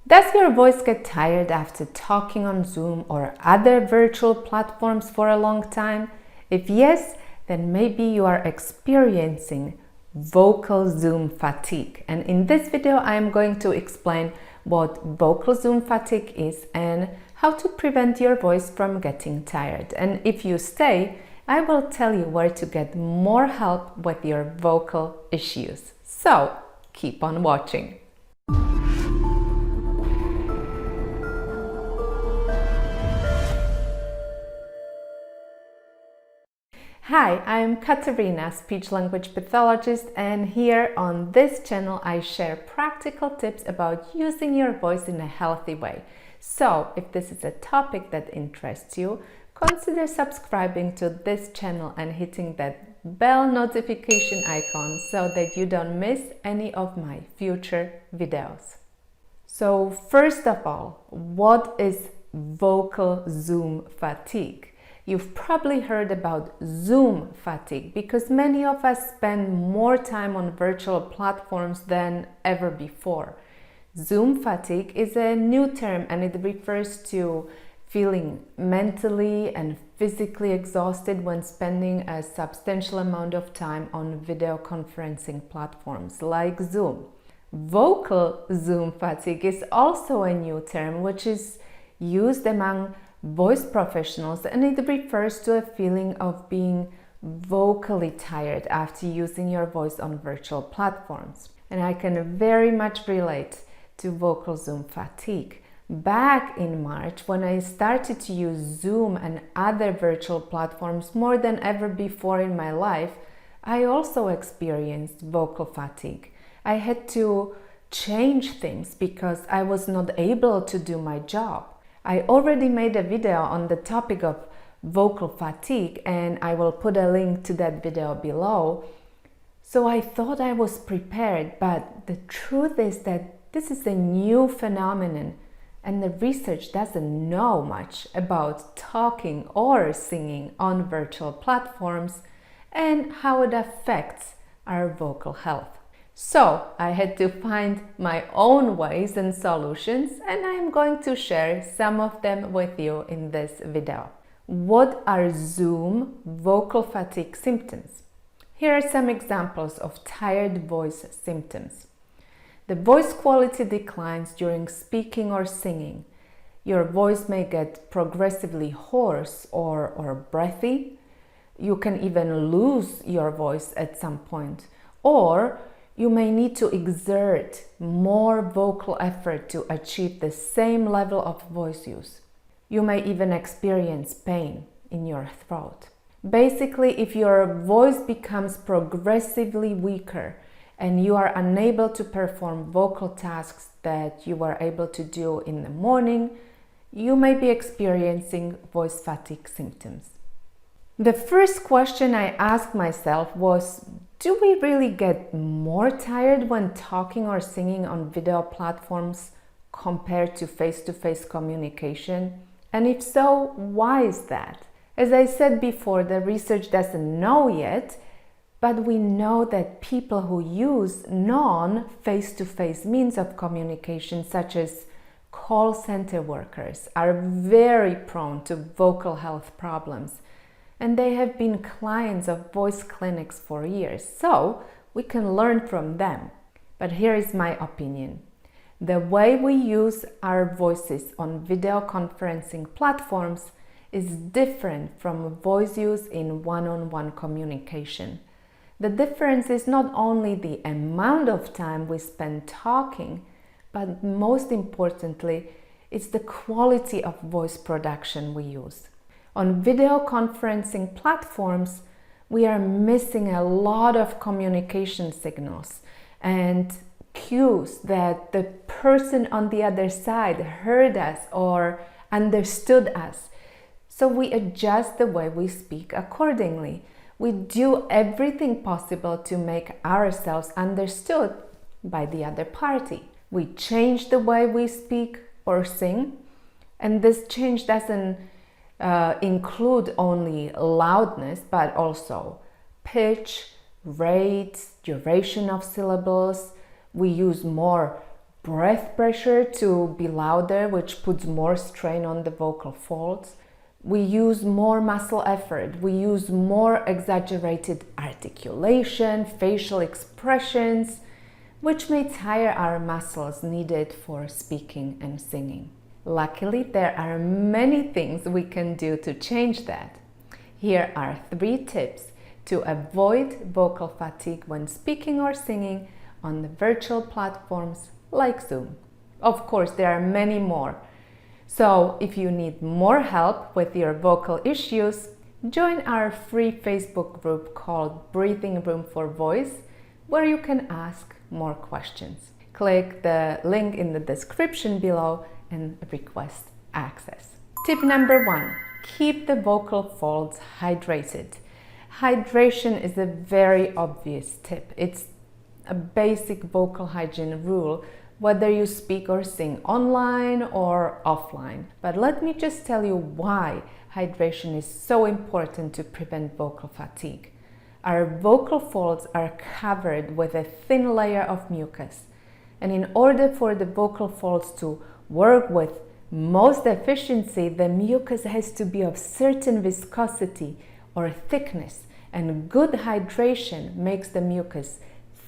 Does your voice get tired after talking on Zoom or other virtual platforms for a long time? If yes, then maybe you are experiencing vocal Zoom fatigue. And in this video, I am going to explain what vocal Zoom fatigue is and how to prevent your voice from getting tired. And if you stay, I will tell you where to get more help with your vocal issues. So keep on watching. Hi, I'm Katarina, speech-language pathologist, and here on this channel I share practical tips about using your voice in a healthy way. So, if this is a topic that interests you, consider subscribing to this channel and hitting that bell notification icon so that you don't miss any of my future videos. So, first of all, what is vocal Zoom fatigue? You've probably heard about Zoom fatigue because many of us spend more time on virtual platforms than ever before. Zoom fatigue is a new term and it refers to feeling mentally and physically exhausted when spending a substantial amount of time on video conferencing platforms like Zoom. Vocal Zoom fatigue is also a new term which is used among voice professionals, and it refers to a feeling of being vocally tired after using your voice on virtual platforms. And I can very much relate to vocal Zoom fatigue. Back in March, when I started to use Zoom and other virtual platforms more than ever before in my life, I also experienced vocal fatigue. I had to change things because I was not able to do my job. I already made a video on the topic of vocal fatigue and I will put a link to that video below. So I thought I was prepared, but the truth is that this is a new phenomenon and the research doesn't know much about talking or singing on virtual platforms and how it affects our vocal health. So I had to find my own ways and solutions, and I am going to share some of them with you in this video. What are Zoom vocal fatigue symptoms? Here are some examples of tired voice symptoms. The voice quality declines during speaking or singing. Your voice may get progressively hoarse or breathy. You can even lose your voice at some point, or you may need to exert more vocal effort to achieve the same level of voice use. You may even experience pain in your throat. Basically, if your voice becomes progressively weaker and you are unable to perform vocal tasks that you were able to do in the morning, you may be experiencing voice fatigue symptoms. The first question I asked myself was, do we really get more tired when talking or singing on video platforms compared to face-to-face communication? And if so, why is that? As I said before, the research doesn't know yet, but we know that people who use non-face-to-face means of communication, such as call center workers, are very prone to vocal health problems. And they have been clients of voice clinics for years, so we can learn from them. But here is my opinion. The way we use our voices on video conferencing platforms is different from voice use in one-on-one communication. The difference is not only the amount of time we spend talking, but most importantly, it's the quality of voice production we use. On video conferencing platforms, we are missing a lot of communication signals and cues that the person on the other side heard us or understood us. So we adjust the way we speak accordingly. We do everything possible to make ourselves understood by the other party. We change the way we speak or sing, and this change doesn't include only loudness, but also pitch, rate, duration of syllables. We use more breath pressure to be louder, which puts more strain on the vocal folds. We use more muscle effort. We use more exaggerated articulation, facial expressions, which may tire our muscles needed for speaking and singing. Luckily, there are many things we can do to change that. Here are 3 tips to avoid vocal fatigue when speaking or singing on the virtual platforms like Zoom. Of course, there are many more. So if you need more help with your vocal issues, join our free Facebook group called Breathing Room for Voice, where you can ask more questions. Click the link in the description below and request access. Tip number 1, keep the vocal folds hydrated. Hydration is a very obvious tip. It's a basic vocal hygiene rule, whether you speak or sing online or offline. But let me just tell you why hydration is so important to prevent vocal fatigue. Our vocal folds are covered with a thin layer of mucus, and in order for the vocal folds to work with most efficiency, the mucus has to be of certain viscosity or thickness, and good hydration makes the mucus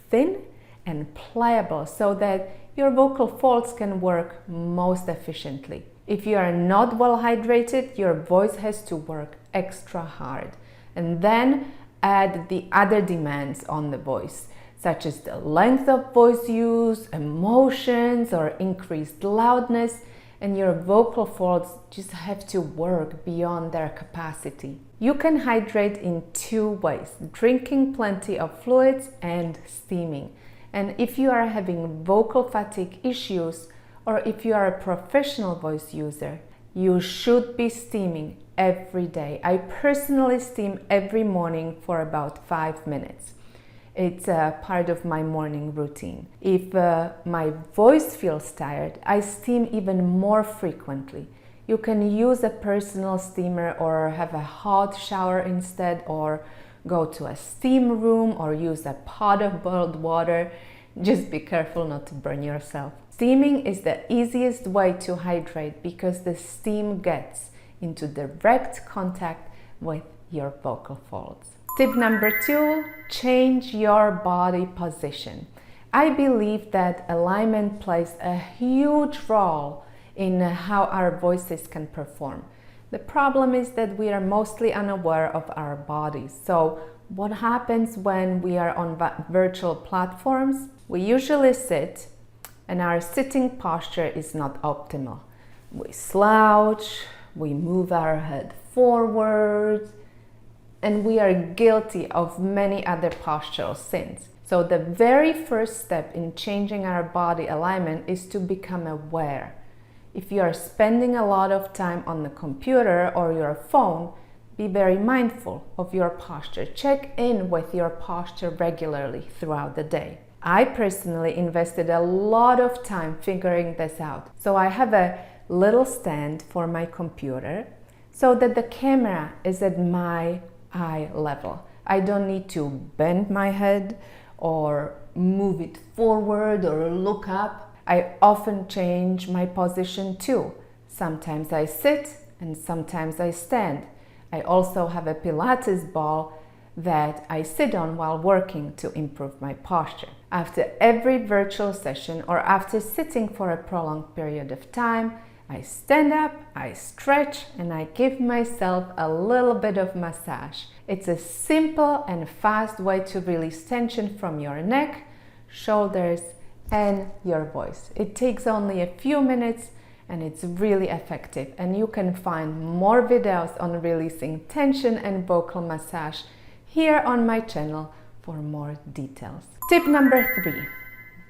thin and pliable so that your vocal folds can work most efficiently. If you are not well hydrated, your voice has to work extra hard, and then add the other demands on the voice, such as the length of voice use, emotions, or increased loudness, and your vocal folds just have to work beyond their capacity. You can hydrate in 2 ways: drinking plenty of fluids and steaming. And if you are having vocal fatigue issues, or if you are a professional voice user, you should be steaming every day. I personally steam every morning for about 5 minutes. It's a part of my morning routine. If my voice feels tired, I steam even more frequently. You can use a personal steamer or have a hot shower instead, or go to a steam room or use a pot of boiled water. Just be careful not to burn yourself. Steaming is the easiest way to hydrate because the steam gets into direct contact with your vocal folds. Tip number 2, change your body position. I believe that alignment plays a huge role in how our voices can perform. The problem is that we are mostly unaware of our bodies. So what happens when we are on virtual platforms? We usually sit, and our sitting posture is not optimal. We slouch, we move our head forward, and we are guilty of many other postural sins. So the very first step in changing our body alignment is to become aware. If you are spending a lot of time on the computer or your phone, be very mindful of your posture. Check in with your posture regularly throughout the day. I personally invested a lot of time figuring this out. So I have a little stand for my computer so that the camera is at my eye level. I don't need to bend my head or move it forward or look up. I often change my position too. Sometimes I sit and sometimes I stand. I also have a Pilates ball that I sit on while working to improve my posture. After every virtual session or after sitting for a prolonged period of time, I stand up, I stretch, and I give myself a little bit of massage. It's a simple and fast way to release tension from your neck, shoulders, and your voice. It takes only a few minutes and it's really effective. And you can find more videos on releasing tension and vocal massage here on my channel for more details. Tip number 3,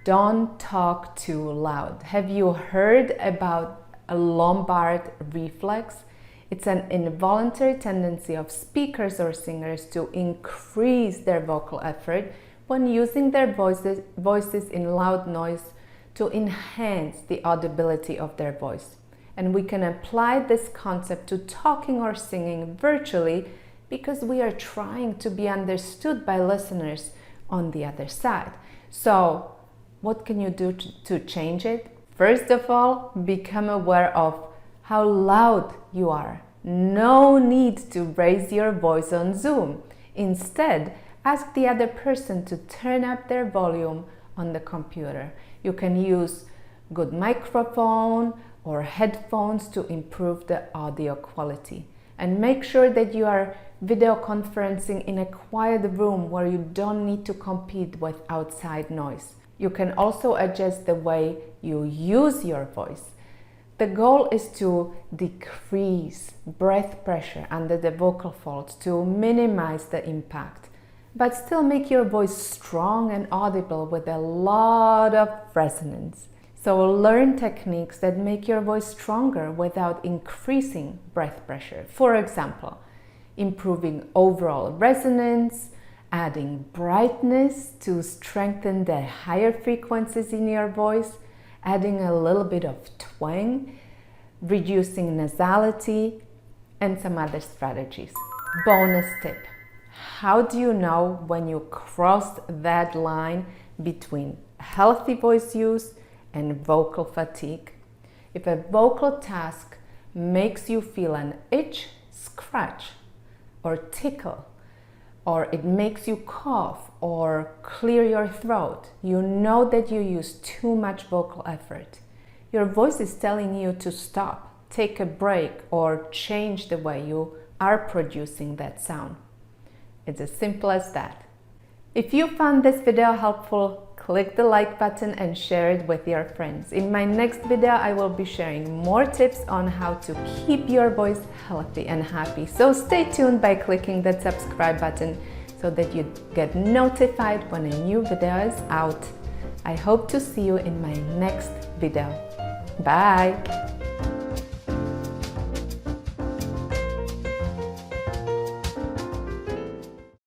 don't talk too loud. Have you heard about a lumbar reflex? It's an involuntary tendency of speakers or singers to increase their vocal effort when using their voices in loud noise to enhance the audibility of their voice. And we can apply this concept to talking or singing virtually because we are trying to be understood by listeners on the other side. So What can you do to change it? First of all, become aware of how loud you are. No need to raise your voice on Zoom. Instead, ask the other person to turn up their volume on the computer. You can use good microphone or headphones to improve the audio quality. And make sure that you are video conferencing in a quiet room where you don't need to compete with outside noise. You can also adjust the way you use your voice. The goal is to decrease breath pressure under the vocal folds to minimize the impact, but still make your voice strong and audible with a lot of resonance. So learn techniques that make your voice stronger without increasing breath pressure. For example, improving overall resonance, adding brightness to strengthen the higher frequencies in your voice, adding a little bit of twang, reducing nasality, and some other strategies. Bonus tip: how do you know when you crossed that line between healthy voice use and vocal fatigue? If a vocal task makes you feel an itch, scratch, or tickle, or it makes you cough or clear your throat, you know that you use too much vocal effort. Your voice is telling you to stop, take a break, or change the way you are producing that sound. It's as simple as that. If you found this video helpful, click the like button and share it with your friends. In my next video, I will be sharing more tips on how to keep your voice healthy and happy. So stay tuned by clicking that subscribe button so that you get notified when a new video is out. I hope to see you in my next video. Bye!